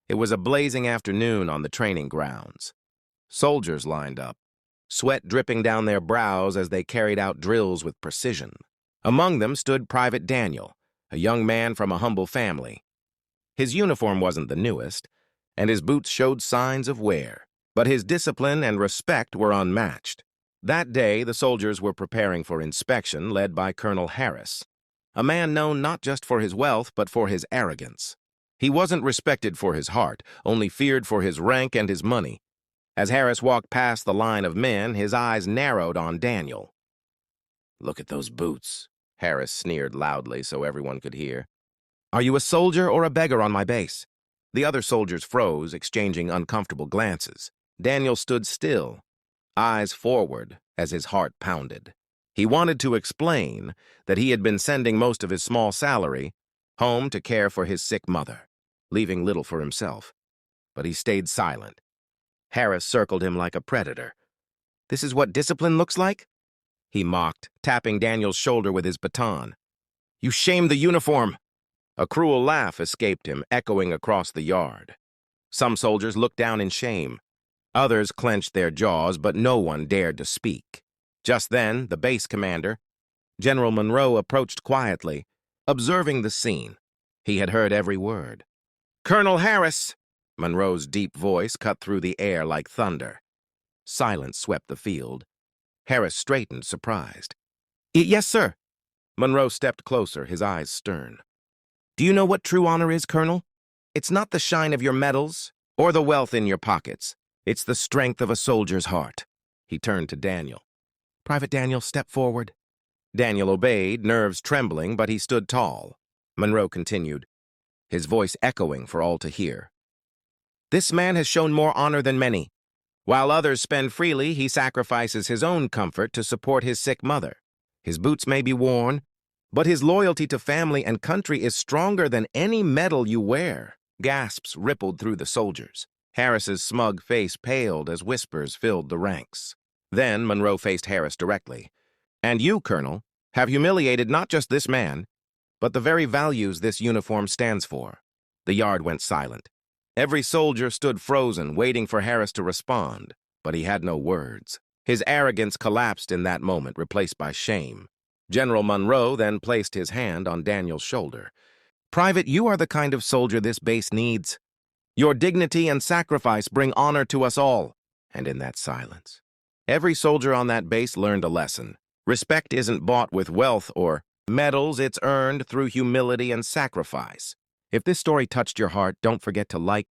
It was a blazing afternoon on the training grounds. Soldiers lined up, sweat dripping down their brows as they carried out drills with precision. Among them stood Private Daniel, a young man from a humble family. His uniform wasn't the newest, and his boots showed signs of wear, but his discipline and respect were unmatched. That day, the soldiers were preparing for inspection, led by Colonel Harris, a man known not just for his wealth but for his arrogance. He wasn't respected for his heart, only feared for his rank and his money. As Harris walked past the line of men, his eyes narrowed on Daniel. "Look at those boots," Harris sneered loudly so everyone could hear. "Are you a soldier or a beggar on my base?" The other soldiers froze, exchanging uncomfortable glances. Daniel stood still, eyes forward as his heart pounded. He wanted to explain that he had been sending most of his small salary home to care for his sick mother, leaving little for himself. But he stayed silent. Harris circled him like a predator. "This is what discipline looks like?" he mocked, tapping Daniel's shoulder with his baton. "You shame the uniform!" A cruel laugh escaped him, echoing across the yard. Some soldiers looked down in shame. Others clenched their jaws, but no one dared to speak. Just then, the base commander, General Monroe, approached quietly, observing the scene. He had heard every word. "Colonel Harris!" Monroe's deep voice cut through the air like thunder. Silence swept the field. Harris straightened, surprised. "Yes, sir." Monroe stepped closer, his eyes stern. "Do you know what true honor is, Colonel? It's not the shine of your medals or the wealth in your pockets. It's the strength of a soldier's heart." He turned to Daniel. "Private Daniel, step forward." Daniel obeyed, nerves trembling, but he stood tall. Monroe continued, his voice echoing for all to hear. "This man has shown more honor than many. While others spend freely, he sacrifices his own comfort to support his sick mother. His boots may be worn, but his loyalty to family and country is stronger than any medal you wear." Gasps rippled through the soldiers. Harris's smug face paled as whispers filled the ranks. Then Monroe faced Harris directly. "And you, Colonel, have humiliated not just this man, but the very values this uniform stands for." The yard went silent. Every soldier stood frozen, waiting for Harris to respond, but he had no words. His arrogance collapsed in that moment, replaced by shame. General Monroe then placed his hand on Daniel's shoulder. "Private, you are the kind of soldier this base needs. Your dignity and sacrifice bring honor to us all." And in that silence, every soldier on that base learned a lesson. Respect isn't bought with wealth or medals, it's earned through humility and sacrifice. If this story touched your heart, don't forget to like,